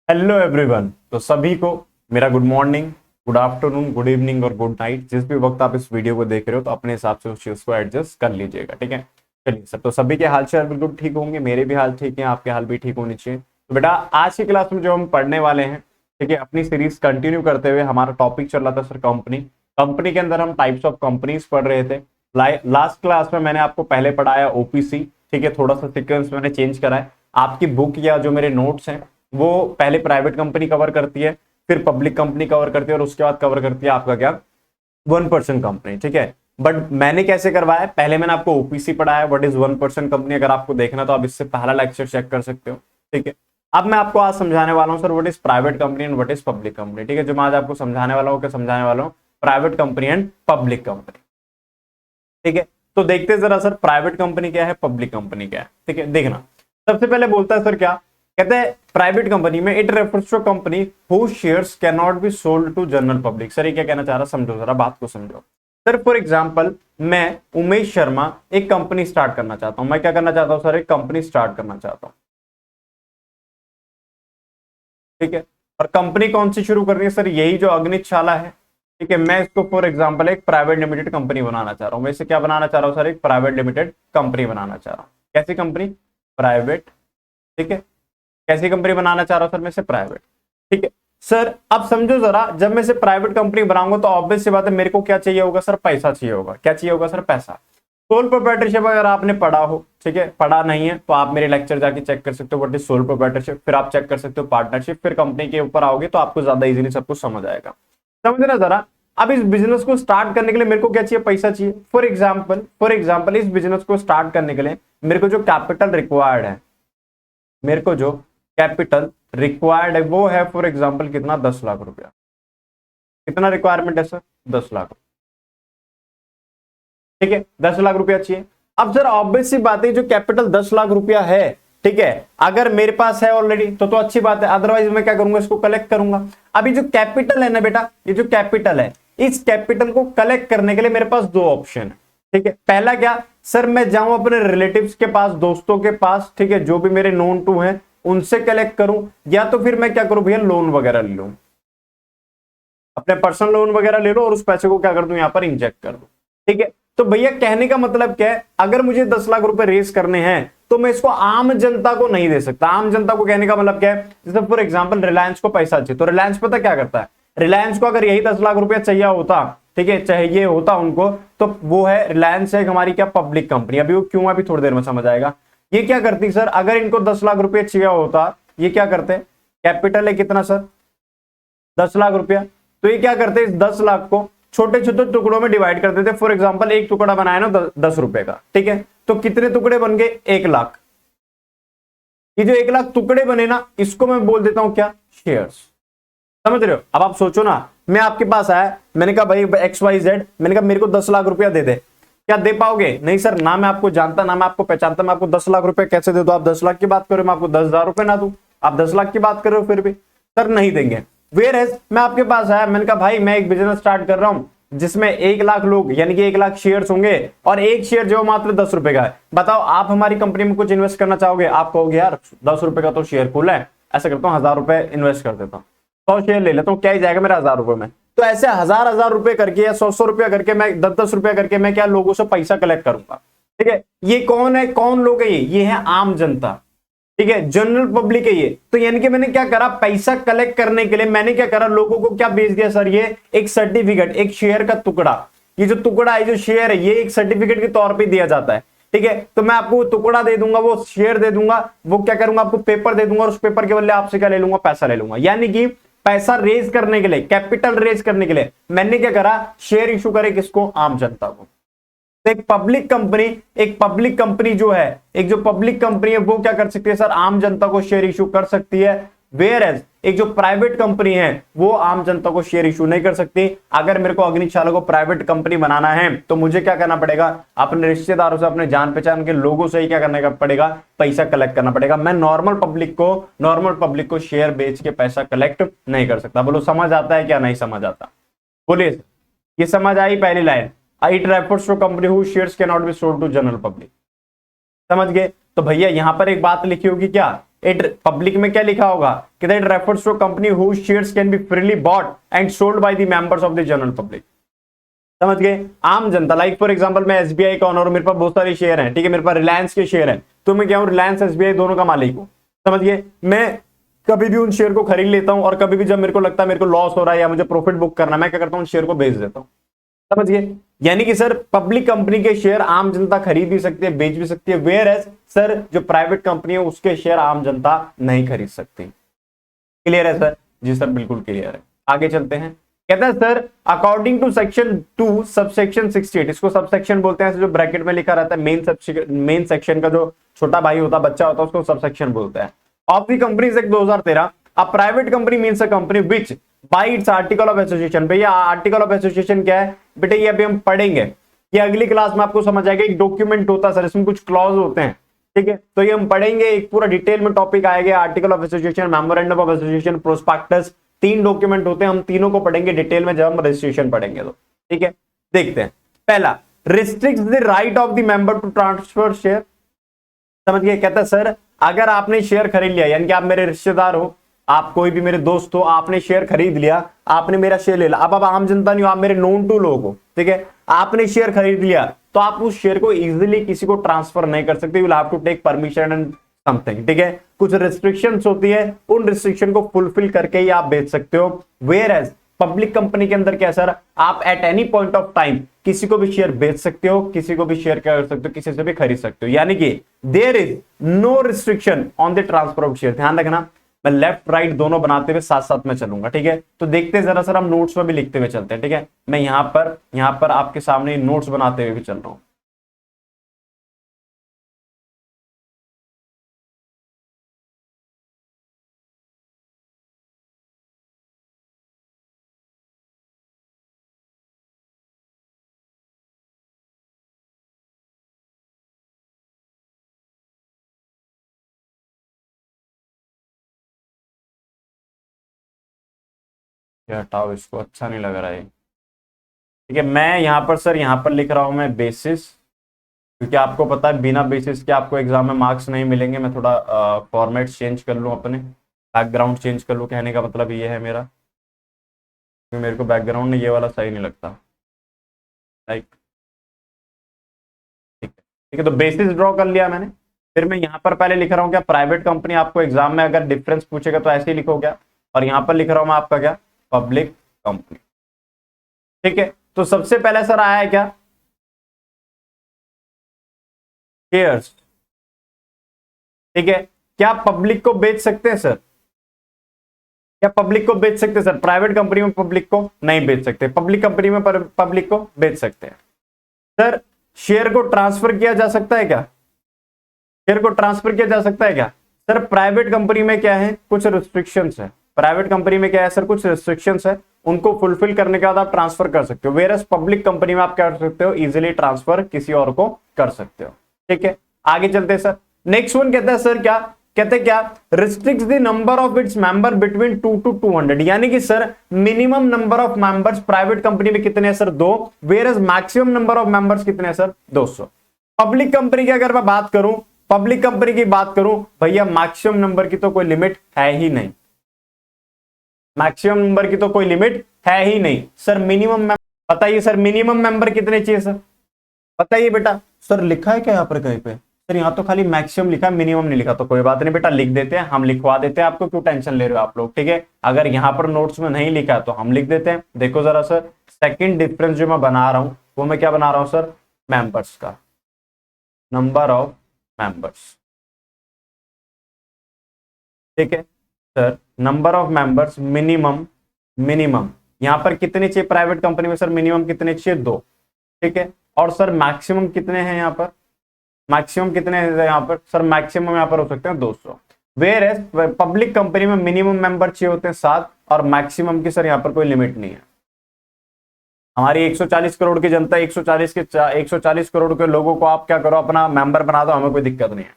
Hello everyone. तो सभी को मेरा good morning, good afternoon, good evening और गुड नाइट। जिस भी वक्त आप इस वीडियो को देख रहे हो तो अपने हिसाब से उस चीज को एडजस्ट कर लीजिएगा, ठीक है। चलिए सब, तो सभी के हाल चाल बिल्कुल ठीक होंगे, मेरे भी हाल ठीक है, आपके हाल भी ठीक होने चाहिए। तो बेटा आज की क्लास में जो हम पढ़ने वाले हैं, ठीक है, अपनी सीरीज कंटिन्यू करते हुए हमारा टॉपिक चल रहा था सर कंपनी। कंपनी के अंदर हम टाइप्स ऑफ कंपनीज पढ़ रहे थे। लास्ट क्लास में मैंने आपको पहले पढ़ाया ओपीसी, ठीक है, थोड़ा सा सीक्वेंस मैंने चेंज करा है। आपकी बुक या जो मेरे नोट्स हैं वो पहले प्राइवेट कंपनी कवर करती है, फिर पब्लिक कंपनी कवर करती है और उसके बाद कवर करती है आपका क्या 1% कंपनी, ठीक है। बट मैंने कैसे करवाया, पहले मैंने आपको ओपीसी पढ़ाया, व्हाट इज 1% कंपनी। अगर आपको देखना तो आप इससे पहला लेक्चर चेक कर सकते हो, ठीक है। अब मैं आपको आज समझाने वाला हूं sir what is private company and what is public company, ठीक है। जो मैं आज आपको समझाने वाला हूं, क्या समझाने वाला हूं, private company and public company, ठीक है। तो देखते हैं जरा सर प्राइवेट कंपनी क्या है, पब्लिक कंपनी क्या है, ठीक है। देखना, सबसे पहले बोलता है सर क्या कहते हैं प्राइवेट कंपनी में, it refers to company who shares can not be sold to general public. Sir ये क्या कहना चाह रहा, समझो जरा बात को समझो। सर फॉर एग्जांपल मैं उमेश शर्मा एक कंपनी स्टार्ट करना चाहता हूं। मैं क्या करना चाहता हूं सर, एक कंपनी स्टार्ट करना चाहता हूं, ठीक है। और कंपनी कौन सी शुरू करनी है सर, यही जो अग्निशाला है, ठीक है। मैं इसको फॉर एग्जांपल एक प्राइवेट लिमिटेड कंपनी बनाना चाह रहा हूं। मैं इसे क्या बनाना चाह रहा हूं सर, एक प्राइवेट लिमिटेड कंपनी बनाना चाह रहा हूं। कैसी कंपनी, प्राइवेट, ठीक है। कैसी कंपनी बनाना चाह रहा हूं सर, मैं इसे प्राइवेट, ठीक है। सर अब समझो जरा, जब मैं इसे प्राइवेट कंपनी बनाऊंगा तो ऑब्वियस सी बात है मेरे को क्या चाहिए होगा सर, पैसा चाहिए होगा। क्या चाहिए होगा सर, पैसा। सोल प्रोप्राइटरशिप अगर आपने पढ़ा हो, ठीक है, पढ़ा नहीं है तो आप मेरे लेक्चर जाके चेक कर सकते हो व्हाट इज सोल प्रोप्राइटरशिप, फिर आप चेक कर सकते हो पार्टनरशिप, फिर कंपनी के ऊपर आओगे तो आपको ज्यादा इजीली सब कुछ समझ आएगा। समझना जरा, अब इस बिजनेस को स्टार्ट करने के लिए मेरे को क्या चाहिए, पैसा चाहिए। फॉर एग्जाम्पल इस बिजनेस को स्टार्ट करने के लिए मेरे को जो कैपिटल रिक्वायर्ड है, मेरे को जो कैपिटल रिक्वायर्ड है वो है फॉर एग्जाम्पल कितना, 10 लाख रुपया। कितना रिक्वायरमेंट है सर, 10 लाख, ठीक है। 10 लाख रुपया चाहिए। अब सर ऑब्वियस सी बात है, जो कैपिटल 10 लाख रुपया है, ठीक है, अगर मेरे पास है ऑलरेडी तो अच्छी बात है, अदरवाइज मैं क्या करूंगा, इसको कलेक्ट करूंगा। अभी जो कैपिटल है ना बेटा, ये जो कैपिटल है, इस कैपिटल को कलेक्ट करने के लिए मेरे पास दो ऑप्शन है, ठीक है। पहला क्या सर, मैं जाऊं अपने रिलेटिव्स के पास, दोस्तों के पास, ठीक है, जो भी मेरे नोन टू हैं उनसे कलेक्ट करूं, या तो फिर मैं क्या करूं भैया, लोन वगैरह ले लूं, अपने पर्सनल लोन वगैरह ले लो और उस पैसे को क्या कर दूं, यहां पर इंजेक्ट कर दूं, ठीक है। तो भैया कहने का मतलब क्या है, अगर मुझे 10 लाख रुपए रेज करने हैं तो मैं इसको आम जनता को नहीं दे सकता। आम जनता को कहने का मतलब क्या है, जैसे फॉर एग्जांपल रिलायंस को पैसा चाहिए, तो रिलायंस पता क्या करता है, रिलायंस को अगर यही 10 लाख रुपया चाहिए होता, ठीक है, चाहिए होता उनको, तो वो है रिलायंस है हमारी क्या, पब्लिक कंपनी। अभी वो क्यों, अभी थोड़ी देर में समझ आएगा। ये क्या करती सर, अगर इनको 10 लाख रुपया चाहिए होता, ये क्या करते, कैपिटल है कितना सर, 10 लाख रुपया, तो ये क्या करते, इस 10 लाख को छोटे छोटे टुकड़ों में डिवाइड कर देते। फॉर एग्जांपल एक टुकड़ा बनाया ना 10 रुपए का, ठीक है, तो कितने टुकड़े बन गए, 1 लाख। ये जो 1 लाख टुकड़े बने ना, इसको मैं बोल देता हूं क्या, शेयर्स। समझ रहे हो। अब आप सोचो ना, मैं आपके पास आया, मैंने कहा भाई XYZ, मैंने कहा मेरे को 10 लाख रुपया दे दे, क्या दे पाओगे, नहीं सर, ना मैं आपको जानता ना मैं आपको पहचानता, मैं आपको 10 लाख रुपए कैसे दे दो, आप 10 लाख की बात करो, मैं आपको 10,000 रुपए ना दूं, आप 10 लाख की बात कर रहे हो, फिर भी सर नहीं देंगे। वेयर एज मैं आपके पास आया, मैंने कहा भाई मैं एक बिजनेस स्टार्ट कर रहा हूं जिसमें 1 लाख लोग यानी कि 1 लाख शेयर्स होंगे और एक शेयर जो मात्र 10 रुपए का है। बताओ आप हमारी कंपनी में कुछ इन्वेस्ट करना चाहोगे, आप कहोगे यार 10 रुपए का तो शेयर खुला है, ऐसा करता हूँ 1000 रुपए इन्वेस्ट कर देता हूँ, 100 शेयर ले लेता हूँ, क्या ही जाएगा मेरा 1000 रुपए में। तो ऐसे 1000 रुपए करके या 100 रुपया करके मैं 10 रुपया करके मैं क्या लोगों से पैसा कलेक्ट करूंगा, ठीक है। ये कौन है, कौन लोग है, ये है आम जनता, ठीक है, जनरल पब्लिक है ये। तो यानी कि मैंने क्या करा, पैसा कलेक्ट करने के लिए मैंने क्या करा, लोगों को क्या बेच दिया सर, ये एक सर्टिफिकेट, एक शेयर का टुकड़ा। ये जो टुकड़ा है, जो शेयर है, ये एक सर्टिफिकेट के तौर पे दिया जाता है, ठीक है। तो मैं आपको टुकड़ा दे दूंगा, वो शेयर दे दूंगा, वो क्या करूंगा, आपको पेपर दे दूंगा और उस पेपर के बदले आपसे क्या ले लूंगा, पैसा ले लूंगा। यानी कि पैसा रेज करने के लिए, कैपिटल रेज करने के लिए मैंने क्या करा, शेयर इशू करे, किसको, आम जनता को। एक पब्लिक कंपनी जो है, एक जो पब्लिक कंपनी है वो क्या कर सकती है सर, आम जनता को शेयर इशू कर सकती है। वेयर एज एक जो प्राइवेट कंपनी है वो आम जनता को शेयर इशू नहीं कर सकती। अगर मेरे को अग्निशाला को प्राइवेट कंपनी बनाना है तो मुझे क्या करना पड़ेगा, अपने रिश्तेदारों से, अपने जान पहचान के लोगों से ही क्या करने का पड़ेगा, पैसा कलेक्ट करना पड़ेगा। मैं नॉर्मल पब्लिक को शेयर बेच के पैसा कलेक्ट नहीं कर सकता। बोलो समझ आता है क्या, नहीं समझ आता, बोलिए। ये समझ आई पहली line, it refers to company who shares can not be sold to general public. समझ गए। तो भैया यहां पर एक बात लिखी होगी क्या, इट पब्लिक में क्या लिखा होगा कि that refers to company whose shares can be freely bought and sold by the members of the general public. समझ गए, आम जनता। लाइक फॉर एग्जांपल मैं एसबीआई का ओनर हूं, मेरे पास बहुत सारे शेयर हैं, ठीक है, मेरे पास रिलायंस के शेयर हैं, तो मैं क्या हूं, रिलायंस एसबीआई दोनों का मालिक हूं। समझ गए, मैं कभी भी उन शेयर को खरीद लेता हूं और कभी भी जब मेरे को लगता है मेरे को लॉस हो रहा है या मुझे प्रॉफिट बुक करना है, मैं क्या करता हूं, उन शेयर को बेच देता हूं। समझ गए, यानी कि सर पब्लिक कंपनी के शेयर आम जनता खरीद भी सकती है, बेच भी सकती है, वेयर एज सर जो प्राइवेट कंपनी है उसके शेयर आम जनता नहीं खरीद सकती। क्लियर है सर? जी सर बिल्कुल क्लियर है। आगे चलते हैं। कहता है sir according to section 2 subsection 68, इसको सबसेक्शन बोलते हैं, जो ब्रैकेट में लिखा रहता है मेन सेक्शन का जो छोटा भाई होता, बच्चा होता है, उसको सबसेक्शन बोलते हैं। Of the companies act 2013, a private company means a company which bye it's article of association. भैया आर्टिकल ऑफ एसोसिएशन क्या है बेटे, ये अभी हम पढ़ेंगे, ये अगली क्लास में आपको समझ आएगा। एक डॉक्यूमेंट होता है सर, इसमें कुछ क्लॉज होते हैं, ठीक है, तो ये हम पढ़ेंगे, एक पूरा डिटेल में टॉपिक आएगा, article of association, memorandum of association, prospectus, 3 document होते हैं, हम तीनों को पढ़ेंगे डिटेल में जब हम रजिस्ट्रेशन पढ़ेंगे तो, ठीक है। देखते हैं, पहला restricts the right of the member to transfer share. समझ गए, कहता है सर अगर आपने शेयर खरीद लिया, यानी कि आप मेरे रिश्तेदार हो, आप कोई भी मेरे दोस्त हो, आपने शेयर खरीद लिया, आपने मेरा शेयर ले लिया, अब आप आम जनता नहीं हो, आप मेरे नोन टू लोग हो, ठीक है, आपने शेयर खरीद लिया, तो आप उस शेयर को इजीली किसी को ट्रांसफर नहीं कर सकते, you will have to take permission and something, ठीक है, कुछ रिस्ट्रिक्शंस होती है, उन रिस्ट्रिक्शन को फुलफिल करके ही आप बेच सकते हो। वेयर एज पब्लिक कंपनी के अंदर क्या सर, आप at any point of time किसी को भी शेयर बेच सकते हो, किसी को भी शेयर क्या कर सकते हो, किसी से भी खरीद सकते हो, यानी कि there is no restriction on the transfer of share. ध्यान रखना, मैं लेफ्ट राइट दोनों बनाते हुए साथ साथ में चलूंगा, ठीक है, तो देखते हैं जरा सर, हम नोट्स में भी लिखते हुए चलते हैं, ठीक है, मैं यहां पर आपके सामने नोट्स बनाते हुए भी चल रहा हूं। ये हटाओ, इसको अच्छा नहीं लग रहा है, ठीक है, मैं यहां पर सर यहां पर लिख रहा हूं मैं बेसिस, क्योंकि आपको पता है बिना बेसिस के आपको एग्जाम में मार्क्स नहीं मिलेंगे। मैं थोड़ा फॉर्मेट चेंज कर लूं, अपने बैकग्राउंड चेंज कर लूं, कहने का मतलब ये है मेरा, क्योंकि मेरे को बैकग्राउंड में ये वाला सही नहीं लगता, लाइक, ठीक है, ठीक है, तो बेसिस ड्रॉ कर लिया मैंने। फिर मैं यहां पर पहले लिख रहा हूं क्या, प्राइवेट कंपनी, आपको एग्जाम में अगर डिफरेंस पूछेगा तो ऐसे ही लिखो क्या, और यहां पर लिख रहा हूं मैं आपका क्या, पब्लिक कंपनी, ठीक है। तो सबसे पहले सर आया है क्या, शेयर्स, ठीक है, क्या पब्लिक को बेच सकते हैं सर, क्या पब्लिक को बेच सकते हैं सर, प्राइवेट कंपनी में पब्लिक को नहीं बेच सकते, पब्लिक कंपनी में पब्लिक को बेच सकते हैं। सर शेयर को ट्रांसफर किया जा सकता है क्या, शेयर को ट्रांसफर किया जा सकता है क्या, सर प्राइवेट कंपनी में क्या है, कुछ रिस्ट्रिक्शंस है, प्राइवेट कंपनी में क्या है सर, कुछ रिस्ट्रिक्शंस है, उनको फुलफिल करने के बाद आप ट्रांसफर कर सकते हो, वेरस पब्लिक कंपनी में आप क्या कर सकते हो, इजीली ट्रांसफर किसी और को कर सकते हो, ठीक है। आगे चलते हैं सर, नेक्स्ट वन कहता है सर क्या, कहते हैं क्या, restricts the number of its member between 2 to 200, यानी कि sir minimum number of members private company में कितने हैं sir, 2, versus maximum number of members कितने हैं सर, 200। पब्लिक कंपनी की अगर मैं बात करूं, पब्लिक कंपनी की बात करूं भैया, मैक्सिमम नंबर की तो कोई लिमिट है ही नहीं, मैक्सिमम नंबर की तो कोई लिमिट है ही नहीं सर, मिनिमम बताइए सर, मिनिमम मेंबर कितने चाहिए सर, बताइए बेटा, सर लिखा है क्या यहाँ पर कहीं पे, सर यहाँ तो खाली मैक्सिमम लिखा है, मिनिमम नहीं लिखा, तो कोई बात नहीं बेटा, लिख देते हैं, हम लिखवा देते हैं आपको, क्यों टेंशन ले रहे हो आप लोग, ठीक है। अगर यहाँ पर नोट्स में नहीं लिखा है तो हम लिख देते हैं। देखो जरा सर, सेकंड डिफरेंस जो मैं बना रहा हूं वो मैं क्या बना रहा हूं सर, मेंबर्स का, नंबर ऑफ मेंबर्स, ठीक है sir, number of members minimum, minimum यहां पर कितने चाहिए प्राइवेट कंपनी में सर, मिनिमम कितने चाहिए, 2, ठीक है, और सर मैक्सिमम कितने हैं यहाँ पर, मैक्सिमम कितने हैं यहाँ पर सर, मैक्सिमम यहाँ पर हो सकते हैं 200, वेयर एज पब्लिक कंपनी में मिनिमम मेंबर चाहिए होते हैं 7, और मैक्सिमम की सर यहाँ पर कोई लिमिट नहीं है। हमारी 140 करोड़ की जनता, 140 करोड़ के लोगों को आप क्या करो, अपना मेंबर बना दो, हमें कोई दिक्कत नहीं है,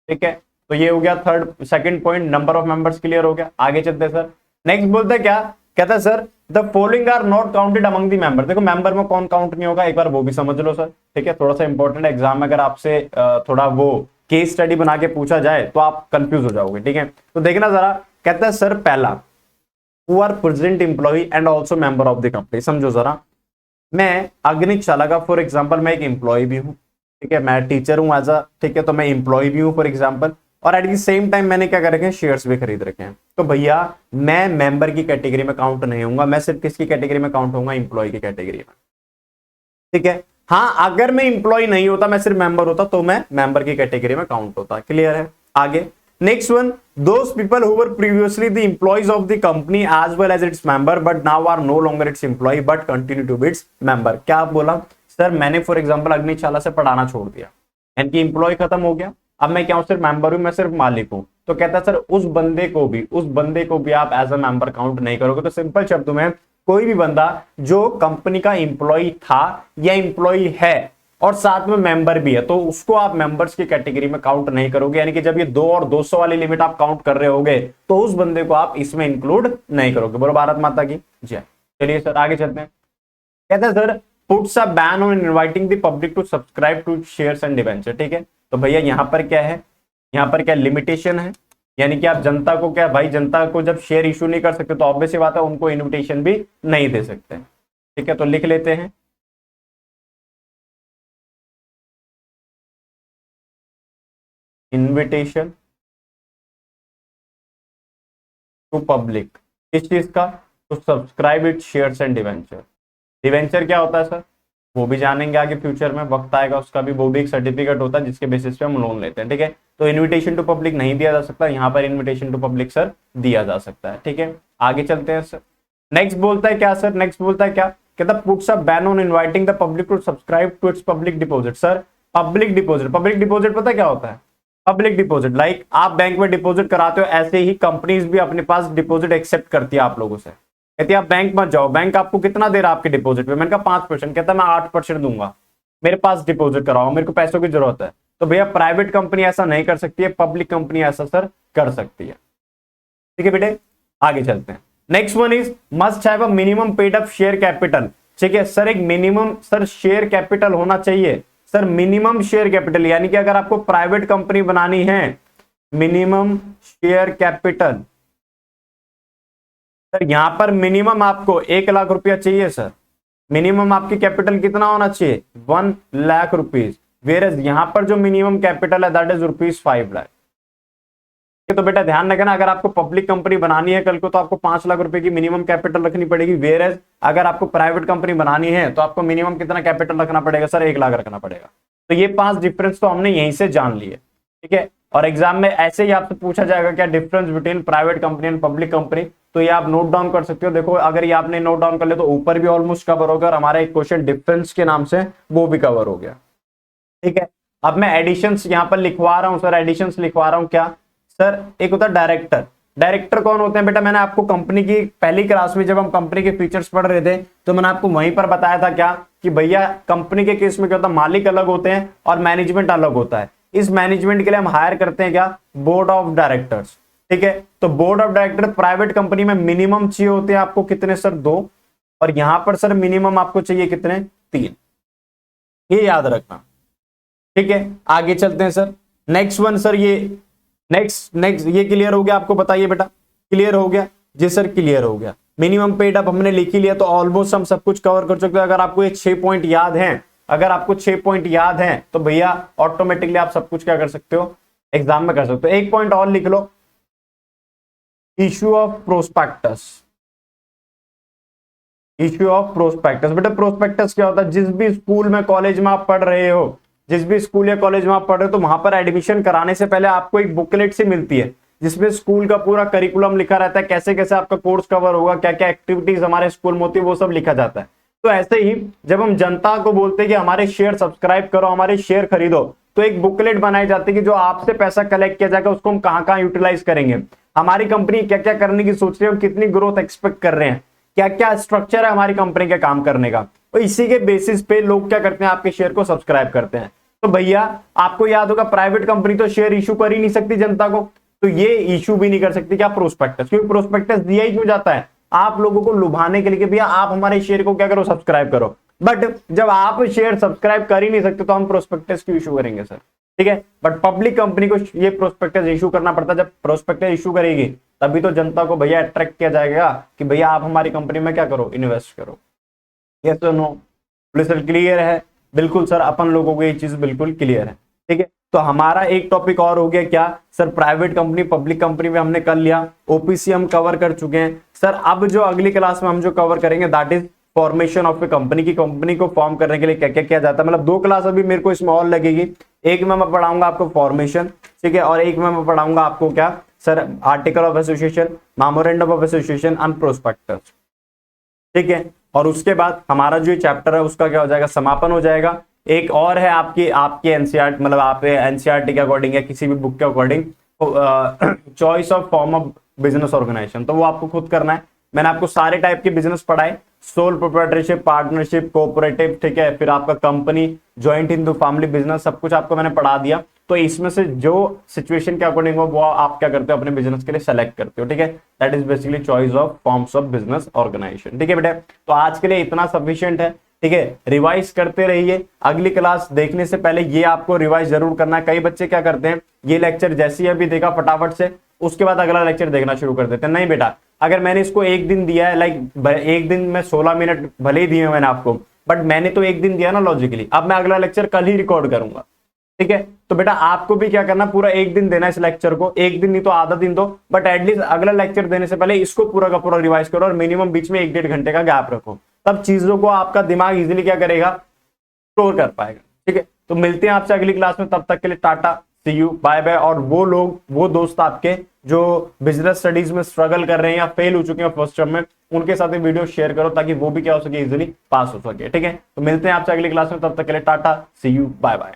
ठीक है। तो ये हो गया second point, number of members clear हो गया। आगे चलते हैं सर, नेक्स्ट बोलते हैं क्या, कहता है sir the following are not counted among the member. देखो मेंबर में कौन काउंट नहीं होगा, एक बार वो भी समझ लो सर, ठीक है, थोड़ा सा इंपॉर्टेंट एग्जाम में अगर आपसे थोड़ा वो केस स्टडी बना के पूछा जाए तो आप कंफ्यूज हो जाओगे, ठीक है। तो देखना जरा, कहता है सर पहला who are present employee and also member of the company. समझो जरा, मैं अग्निक चाला का फॉर एग्जाम्पल मैं एक एम्प्लॉय भी हूं, ठीक है, मैं टीचर हूं एज अ, ठीक है, तो मैं एम्प्लॉय भी हूं फॉर एग्जाम्पल, और एट द सेम टाइम मैंने क्या कर रखे हैं, शेयर्स भी खरीद रखे हैं। तो भैया मैं मेंबर की कैटेगरी में काउंट नहीं होऊंगा, मैं सिर्फ किसकी कैटेगरी में काउंट होऊंगा, एम्प्लॉय की कैटेगरी में, ठीक है। हाँ, अगर मैं एम्प्लॉय नहीं होता, मैं सिर्फ मेंबर होता, तो मैं मेंबर की कैटेगरी में काउंट होता। क्लियर है। आगे next one, those people who were previously the employees of the company as well as its member but now are no longer its employee but continue to be its member. क्या बोला sir, मैंने for example अग्निशाला से पढ़ाना छोड़ दिया, इनकी employ खत्म हो गया, अब मैं क्या हूं, सिर्फ मेंबर हूं, मैं सिर्फ मालिक हूं। तो कहता है सर उस बंदे को भी आप एज अ मेंबर काउंट नहीं करोगे। तो सिंपल शब्दों में, कोई भी बंदा जो कंपनी का एम्प्लॉय था या एम्प्लॉय है और साथ में मेंबर भी है, तो उसको आप मेंबर्स की कैटेगरी में काउंट नहीं करोगे। यानी कि जब ये 2 और 200 वाली लिमिट आप काउंट कर रहे होगे तो उस बंदे को आप इसमें इंक्लूड नहीं करोगे। बोलो भारत माता की जय। चलिए सर आगे चलते हैं। कहते हैं sir puts a ban on inviting the public to subscribe to shares and debenture. ठीक है, तो भैया यहां पर क्या है, यहां पर क्या लिमिटेशन है, यानी कि आप जनता को क्या भाई, जनता को जब शेयर इशू नहीं कर सकते तो ऑब्वियस बात है उनको इन्विटेशन भी नहीं दे सकते। ठीक है, तो लिख लेते हैं इन्विटेशन टू पब्लिक, किस चीज का, to subscribe it shares and debenture. Debenture क्या होता है सर, वो भी जानेंगे आगे फ्यूचर में, वक्त आएगा उसका भी, वो भी एक सर्टिफिकेट होता है जिसके बेसिस पे हम लोन लेते हैं। ठीक है, तो इनविटेशन टू पब्लिक नहीं दिया जा सकता, यहाँ पर इनविटेशन टू पब्लिक सर दिया जा सकता है। ठीक है, आगे चलते हैं सर। नेक्स्ट बोलता है क्या सर, नेक्स्ट बोलता है क्या, कहता puts a ban on inviting the public to subscribe to its public deposit. Sir public deposit, public deposit पता क्या होता है, पब्लिक डिपॉजिट लाइक आप बैंक में डिपॉजिट कराते हो, ऐसे ही कंपनीज भी अपने पास डिपॉजिट एक्सेप्ट करती है आप लोगों से। कहती है आप बैंक मत जाओ, बैंक आपको कितना दे रहा है आपके डिपॉजिट पे, मैंने कहा 5%, कहता मैं 8% दूंगा, मेरे पास डिपॉजिट कराओ, मेरे को पैसों की जरूरत है। तो भैया प्राइवेट कंपनी ऐसा नहीं कर सकती है, पब्लिक कंपनी ऐसा सर कर सकती है। ठीक है बेटे, आगे चलते हैं। Next one is must have a minimum paid up share capital. ठीक है सर, एक मिनिमम सर शेयर कैपिटल होना चाहिए सर, मिनिमम शेयर कैपिटल, यानी कि अगर आपको प्राइवेट कंपनी बनानी है, मिनिमम शेयर कैपिटल सर, यहां पर मिनिमम आपको 1 लाख रुपया चाहिए सर, मिनिमम आपकी कैपिटल कितना होना चाहिए, 1 लाख रुपीज, वेयर यहां पर जो मिनिमम कैपिटल है दैट इज ₹5 लाख। तो बेटा ध्यान रखना, अगर आपको पब्लिक कंपनी बनानी है कल को तो आपको 5 लाख रुपए की मिनिमम कैपिटल रखनी पड़ेगी, वेयर अगर आपको प्राइवेट कंपनी बनानी है तो आपको मिनिमम कितना कैपिटल रखना पड़ेगा सर, 1 लाख रखना पड़ेगा। तो ये 5 डिफरेंस तो हमने यहीं से जान लिए। ठीक है, और एग्जाम में ऐसे ही आपसे पूछा जाएगा क्या difference between private company and public company, तो ये आप नोट डाउन कर सकते हो। देखो अगर ये आपने नोट डाउन कर लिया तो ऊपर भी ऑलमोस्ट कवर होगा और हमारा एक क्वेश्चन डिफरेंस के नाम से वो भी कवर हो गया। ठीक है, अब मैं एडिशंस यहां पर लिखवा रहा हूं सर, एडिशंस लिखवा रहा हूं क्या सर, एक होता है डायरेक्टर। डायरेक्टर कौन होते हैं बेटा, मैंने आपको कंपनी की पहली क्लास में जब हम कंपनी के फीचर्स पढ़ रहे थे तो मैंने आपको वहीं पर बताया था क्या कि भैया कंपनी के केस में क्या होता है, मालिक अलग होते हैं और मैनेजमेंट अलग होता है। इस मैनेजमेंट के लिए हम हायर करते हैं क्या, बोर्ड ऑफ डायरेक्टर्स। ठीक है, तो board of director private company में मिनिमम चाहिए होते हैं आपको कितने सर, 2, और यहां पर सर मिनिमम आपको चाहिए कितने, 3, ये याद रखना। ठीक है, आगे चलते हैं सर। नेक्स्ट वन सर, ये नेक्स्ट ये क्लियर हो गया आपको, बताइए बेटा क्लियर हो गया जी सर, क्लियर हो गया। मिनिमम पेड अप हमने लिख ही लिया तो ऑलमोस्ट हम सब कुछ कवर कर चुके हैं। अगर आपको ये 6 पॉइंट याद हैं, अगर आपको 6 पॉइंट याद हैं तो भैया ऑटोमेटिकली आप सब कुछ क्या कर सकते हो, एग्जाम में कर सकते हो। एक पॉइंट और लिख लो, issue of prospectus. Issue of prospectus, बेटा प्रोस्पेक्टस क्या होता है, जिस भी स्कूल में कॉलेज में आप पढ़ रहे हो, जिस भी स्कूल या कॉलेज में आप पढ़ रहे हो तो वहां पर एडमिशन कराने से पहले आपको एक बुकलेट सी मिलती है जिसमें स्कूल का पूरा करिकुलम लिखा रहता है, कैसे कैसे आपका कोर्स कवर होगा, क्या क्या एक्टिविटीज हमारे स्कूल में होती है, वो सब लिखा जाता है। तो ऐसे ही जब हम जनता को बोलते हैं कि हमारे शेयर सब्सक्राइब करो, हमारे शेयर खरीदो, तो एक बुकलेट बनाई जाती है कि जो आपसे पैसा कलेक्ट किया जाएगा उसको हम कहां कहां यूटिलाइज करेंगे, हमारी कंपनी क्या क्या करने की सोच रही है, कितनी ग्रोथ एक्सपेक्ट कर रहे हैं, क्या क्या स्ट्रक्चर है हमारी कंपनी के काम करने का। तो इसी के बेसिस पे लोग क्या करते हैं, आपके शेयर को सब्सक्राइब करते हैं। तो भैया आपको याद होगा प्राइवेट कंपनी तो शेयर इशू कर ही नहीं सकती जनता को, तो ये इशू भी नहीं कर सकती क्या, प्रोस्पेक्टस। क्योंकि प्रोस्पेक्टस दिया ही क्यों जाता है, आप लोगों को लुभाने के लिए कि भैया आप हमारे शेयर को क्या करो, सब्सक्राइब करो। बट जब आप शेयर सब्सक्राइब कर ही नहीं सकते तो हम प्रोस्पेक्टस क्यों इशू करेंगे सर। ठीक है। बट पब्लिक कंपनी को ये प्रोस्पेक्टस इशू करना पड़ता है, जब प्रोस्पेक्टस इशू करेगी तभी तो जनता को भैया अट्रैक्ट किया जाएगा कि भैया आप हमारी कंपनी में क्या करो, इन्वेस्ट करो। यस और नो? सर क्लियर है? बिल्कुल सर, अपन लोगों को ये चीज बिल्कुल क्लियर है, ठीक है। तो हमारा एक टॉपिक और हो गया क्या sir, private company public company में हमने कर लिया, ओपीसी हम कवर कर चुके हैं सर। अब जो अगली क्लास में हम जो कवर करेंगे that is formation of A company की, कंपनी को फॉर्म करने के लिए क्या क्या किया जाता है। मतलब 2 क्लास अभी मेरे को इसमें और लगेगी, एक में मैं पढ़ाऊंगा आपको फॉर्मेशन, ठीक है, और एक में मैं पढ़ाऊंगा आपको क्या sir, article of association, memorandum of association and prospectus, ठीक है। और उसके बाद हमारा जो चैप्टर है उसका क्या हो जाएगा, समापन हो जाएगा। एक और है आपकी एनसीईआरटी, मतलब आप एनसीईआरटी के अकॉर्डिंग या किसी भी बुक के according choice of form of business organization, तो वो आपको खुद करना है। मैंने आपको सारे टाइप के बिजनेस पढ़ाए, सोल प्रोप्राइटरशिप, पार्टनरशिप, कोऑपरेटिव, ठीक है, फिर आपका company, joint Hindu family business, सब कुछ आपको मैंने पढ़ा दिया। तो इसमें से जो सिचुएशन के अकॉर्डिंग हो वो आप क्या करते हो, अपने बिजनेस के लिए सेलेक्ट करते हो, ठीक है। That is basically choice of forms of business organization, ठीक है बेटा। तो आज के लिए इतना सफिशिएंट है, ठीक है। रिवाइज करते रहिए, अगली क्लास देखने से पहले ये आपको रिवाइज जरूर करना है। कई बच्चे क्या करते हैं, ये लेक्चर जैसे ही अभी देखा फटाफट से उसके बाद अगला लेक्चर देखना शुरू कर देते हैं। नहीं बेटा, अगर मैंने इसको एक दिन दिया है, लाइक एक दिन में 16 मिनट भले ही दिए मैंने आपको, बट मैंने तो एक दिन दिया ना लॉजिकली, अब मैं अगला लेक्चर कल ही रिकॉर्ड करूंगा, ठीक है। तो बेटा आपको भी क्या करना, पूरा एक दिन देना इस लेक्चर को, एक दिन नहीं तो आधा दिन दो, बट एटलीस्ट अगला लेक्चर देने से पहले इसको पूरा का पूरा रिवाइज करो और मिनिमम बीच में 1-1.5 घंटे का गैप रखो, तब चीजों को आपका दिमाग इजीली क्या करेगा, स्टोर कर पाएगा, ठीक है। तो मिलते हैं आपसे अगली क्लास में, तब तक के लिए टाटा, सी यू, बाय बाय। और वो दोस्त आपके जो बिजनेस स्टडीज में स्ट्रगल कर रहे हैं या फेल हो चुके हैं फर्स्ट टर्म में, उनके साथ ये वीडियो शेयर करो ताकि वो भी क्या हो सके, इजीली पास हो सके, ठीक है। तो मिलते हैं आपसे अगली क्लास में, तब तक के लिए टाटा, सी यू, बाय बाय।